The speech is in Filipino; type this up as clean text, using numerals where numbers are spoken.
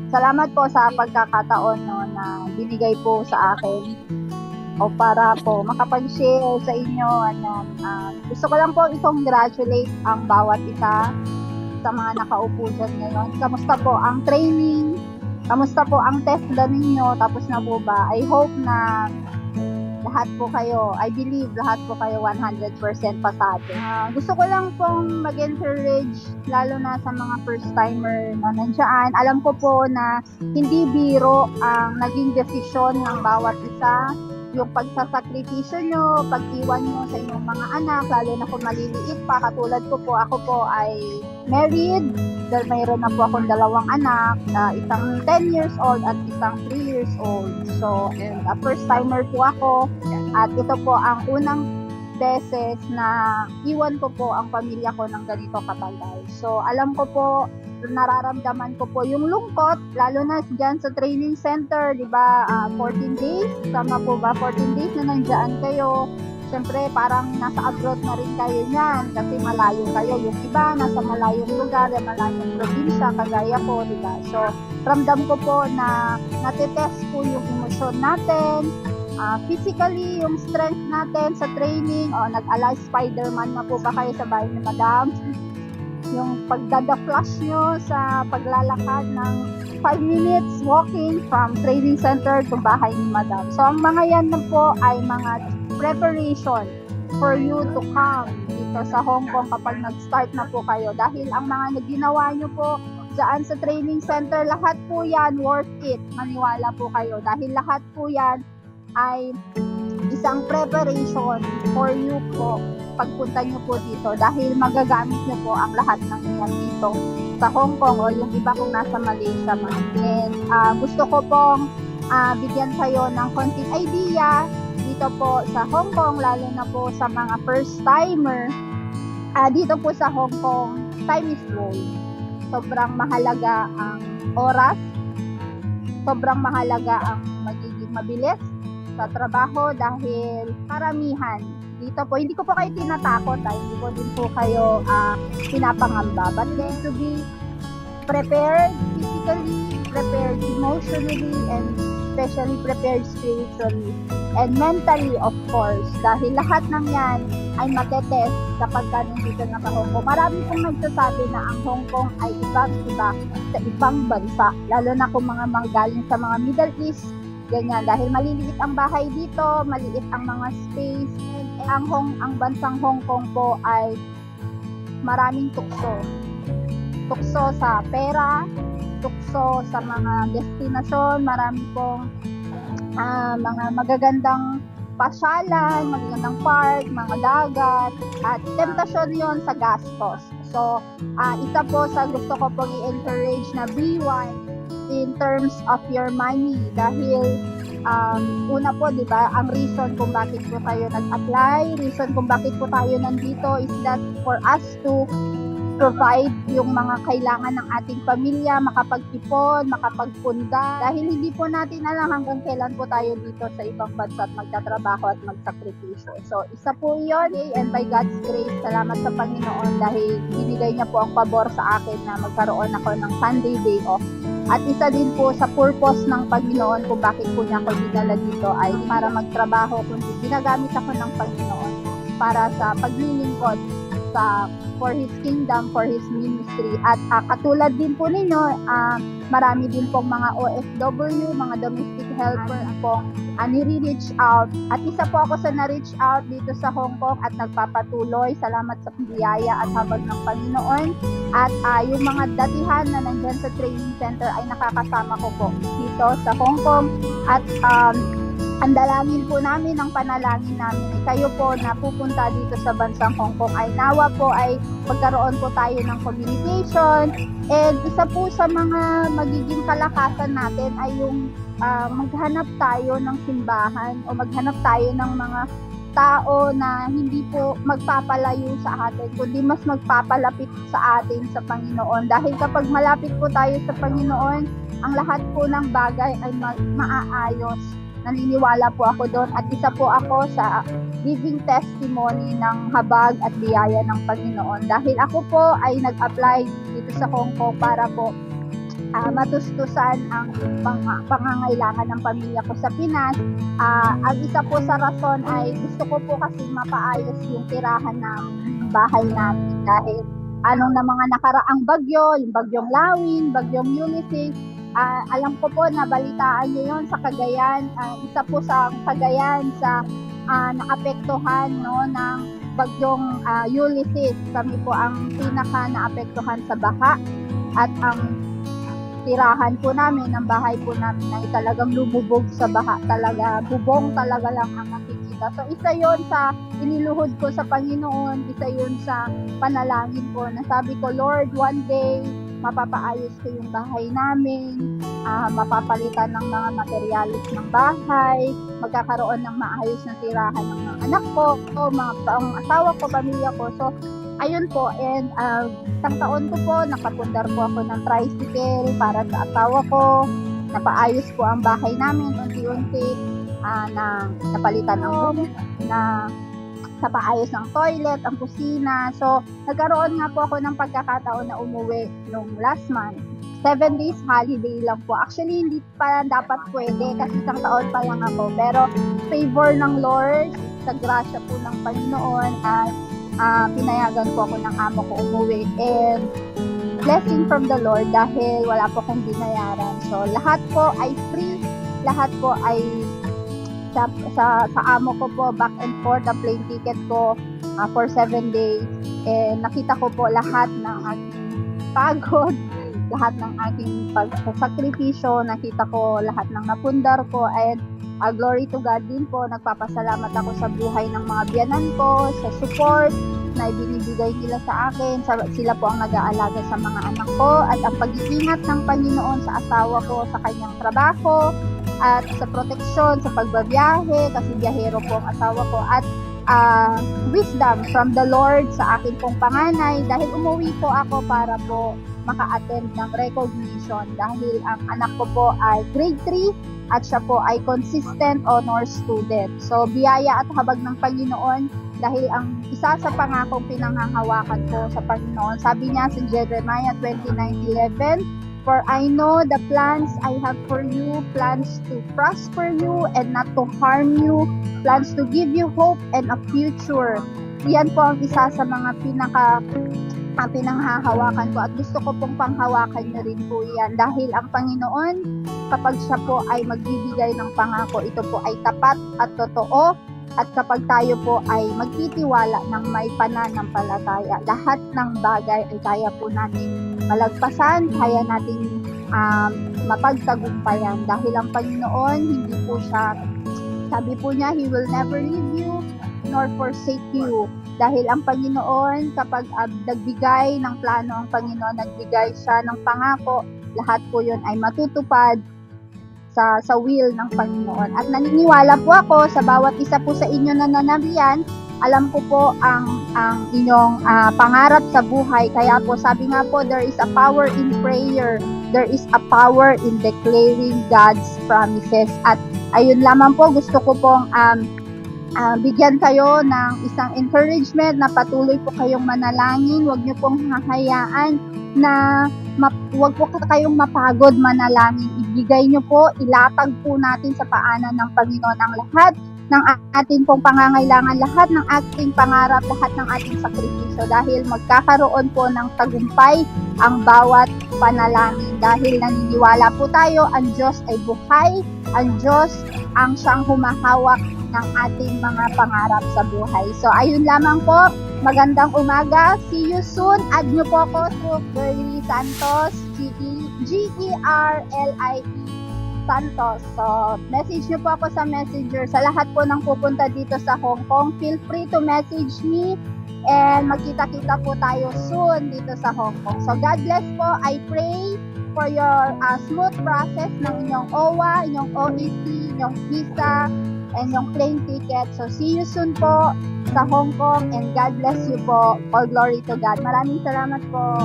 Salamat po sa pagkakataon no, na binigay po sa akin o para po makapag-share sa inyo. Gusto ko lang po i-congratulate ang bawat isa sa mga nakaupo dyan ngayon. Kamusta po ang training? Kamusta po ang test ninyo? Tapos na po ba? I hope na lahat po kayo, I believe lahat po kayo 100% pasado. Gusto ko lang pong mag-encourage lalo na sa mga first-timer na nandiyan. Alam ko po na hindi biro ang naging desisyon ng bawat isa. Yung pagsasakripisyo nyo, pag-iwan nyo sa inyong mga anak, lalo na kung maliliit pa, katulad ko po, ako po ay married, dahil mayroon na po akong 2 anak, isang 10 years old at isang 3 years old. So, first timer po ako, at ito po ang unang beses na iwan ko po ang pamilya ko ng ganito katagal. So, alam ko po, nararamdaman ko po yung lungkot, lalo na dyan sa training center, di ba, 14 days, tama po ba, 14 days na nandiyan kayo. Siyempre, parang nasa abroad na rin kayo niyan kasi malayo kayo. Yung iba, nasa malayong lugar, malayong probinsya, kagaya ko, di ba? So, ramdam ko po na natitest po yung emosyon natin, physically, yung strength natin sa training, nag-alay Spider-Man na po ba kayo sa bahay ni Madam? Yung pagdada-flash nyo sa paglalakad ng 5 minutes walking from training center to bahay ni Madam. So, ang mga yan na po ay mga preparation for you to come dito sa Hong Kong kapag nag-start na po kayo. Dahil ang mga ginawa nyo po dyan sa training center, lahat po yan worth it. Maniwala po kayo. Dahil lahat po yan ay isang preparation for you po pagpunta nyo po dito dahil magagamit nyo po ang lahat ng yan dito sa Hong Kong o yung iba kung nasa Malaysia man. And gusto ko pong bigyan kayo ng konting idea dito po sa Hong Kong, lalo na po sa mga first timer. Dito po sa Hong Kong, time is gold. Sobrang mahalaga ang oras, sobrang mahalaga ang magiging mabilis sa trabaho dahil karamihan dito po, hindi ko po kayo tinatakot, hindi ko din po kayo pinapangamba, but need to be prepared physically, prepared emotionally, and especially prepared spiritually and mentally, of course, dahil lahat ng yan ay matetest kapag nandito na sa Hong Kong. Marami pong nagsasabi na ang Hong Kong ay ibang-iba sa ibang bansa, lalo na kung mga manggaling sa mga Middle East, ganyan, dahil maliliit ang bahay dito, maliit ang mga space. Ang bansang Hong Kong po ay maraming tukso. Tukso sa pera, tukso sa mga destinasyon, marami pong mga magagandang pasyalan, magagandang park, mga dagat, at temptasyon yon sa gastos. So, isa po sa gusto ko pong i-encourage na be wise in terms of your money dahil una po, di ba, ang reason kung bakit po tayo nag-apply, reason kung bakit po tayo nandito is that for us to provide yung mga kailangan ng ating pamilya, makapag-ipon, makapagpunda. Dahil hindi po natin alam hanggang kailan po tayo dito sa ibang bansa at magtatrabaho at magsakripisyo. So, isa po yun, and by God's grace, salamat sa Panginoon dahil binigay niya po ang pabor sa akin na magkaroon ako ng Sunday day off. At isa din po sa purpose ng Panginoon kung bakit po niya ako dinala dito ay para magtrabaho, kundi ginagamit ako ng Panginoon para sa paglilingkod for His kingdom, for His ministry. At katulad din po ninyo, marami din pong mga OFW, mga domestic helper pong ni-reach out. At isa po ako sa na-reach out dito sa Hong Kong at nagpapatuloy. Salamat sa biyaya at habag ng Panginoon. At yung mga datihan na nandyan sa training center ay nakakasama ko po dito sa Hong Kong. At ang dalangin po namin, ang panalangin namin ay kayo po na pupunta dito sa bansang Hong Kong ay nawa po ay magkaroon po tayo ng communication. And isa po sa mga magiging kalakasan natin ay yung maghanap tayo ng simbahan o maghanap tayo ng mga tao na hindi po magpapalayo sa atin, kundi mas magpapalapit sa atin sa Panginoon. Dahil kapag malapit po tayo sa Panginoon, ang lahat po ng bagay ay maaayos. Naniniwala po ako doon at isa po ako sa living testimony ng habag at biyaya ng Panginoon. Dahil ako po ay nag-apply dito sa Hong Kong para po matustusan ang pangangailangan ng pamilya ko sa Pinas. Ang isa po sa rason ay gusto ko po kasi mapaayos yung tirahan ng bahay namin dahil na mga nakaraang bagyo, yung bagyong Lawin, bagyong Ulysses, alam ko po na balitaan nyo yun sa Cagayan. Isa po sa Cagayan sa naapektuhan ng bagyong Ulysses. Kami po ang pinaka naapektuhan sa baha at ang tirahan po namin, ang bahay po namin ay talagang lumubog sa baha talaga. Bubong talaga lang ang nakikita. So isa yon sa iniluhod ko sa Panginoon, isa yon sa panalangin ko na sabi ko, Lord, one day mapapaayos ko yung bahay namin, mapapalitan ng mga materialis ng bahay, magkakaroon ng maayos na tirahan ng mga anak ko, ang asawa ko, pamilya ko. So ayun po, and isang taon ko po, nakapundar po ako ng tricycle para sa asawa ko, napaayos po ang bahay namin unti-unti, na napalitan ng napaayos ng toilet, ang kusina. So, nagkaroon nga po ako ng pagkakataon na umuwi nung last month. 7 days holiday lang po. Actually, hindi pa dapat pwede kasi isang taon pa lang ako. Pero, favor ng Lord, sa grasya po ng Panginoon, at pinayagan po ako ng amo ko umuwi. And, blessing from the Lord dahil wala po akong binayaran. So, lahat po ay free. Lahat po ay sa amo ko po, back and forth, ang plane ticket ko for 7 days. And nakita ko po lahat ng aking pagod, lahat ng aking pagsasakripisyo, nakita ko lahat ng napundar ko, and glory to God din po, nagpapasalamat ako sa buhay ng mga biyanan ko, sa support na ibinibigay nila sa akin, sila po ang nag-aalaga sa mga anak ko, at ang pag-iingat ng Panginoon sa asawa ko sa kanyang trabaho, at sa proteksyon, sa pagbabiyahe, kasi biyahero po ang asawa ko, at wisdom from the Lord sa akin pong panganay, dahil umuwi po ako para po maka-attend ng recognition dahil ang anak ko po ay grade 3 at siya po ay consistent honor student. So, biyaya at habag ng Panginoon dahil ang isa sa pangakong pinanghahawakan ko sa Panginoon, sabi niya sa Jeremiah 29:11, for I know the plans I have for you, plans to prosper you and not to harm you, plans to give you hope and a future. Yan po ang isa sa mga pinanghahawakan ko at gusto ko pong panghawakan nyo rin po yan dahil ang Panginoon, kapag siya po ay magbibigay ng pangako, ito po ay tapat at totoo. At kapag tayo po ay magtitiwala ng may pananampalataya, lahat ng bagay ay kaya po natin malagpasan, kaya natin mapagtagumpayan dahil ang Panginoon, hindi po siya, sabi po niya, He will never leave you nor forsake you. Dahil ang Panginoon, kapag nagbigay ng plano ang Panginoon, nagbigay siya ng pangako, lahat po yun ay matutupad sa will ng Panginoon. At naniniwala po ako sa bawat isa po sa inyo na nanariyan, alam ko po ang inyong pangarap sa buhay. Kaya po sabi nga po, there is a power in prayer. There is a power in declaring God's promises. At ayun lamang po, gusto ko pong bigyan kayo ng isang encouragement na patuloy po kayong manalangin. Huwag niyo pong hahayaan na huwag po kayong mapagod manalangin. Ibigay niyo po, ilatag po natin sa paanan ng Panginoon ang lahat ng ating pong pangangailangan, lahat ng ating pangarap, lahat ng ating sakripisyo dahil magkakaroon po ng tagumpay ang bawat panalangin dahil naniniwala po tayo ang Diyos ay buhay, ang Diyos ang siyang humahawak ng ating mga pangarap sa buhay. So ayun lamang po, magandang umaga, see you soon. Add nyo po ako to Gerlie Santos, Gerlie Santos. So, message nyo po ako sa Messenger. Sa lahat po ng pupunta dito sa Hong Kong, feel free to message me and magkita-kita po tayo soon dito sa Hong Kong. So, God bless po. I pray for your smooth process ng inyong OWA, inyong OEC, inyong visa, and yung plane ticket. So, see you soon po sa Hong Kong and God bless you po. All glory to God. Maraming salamat po.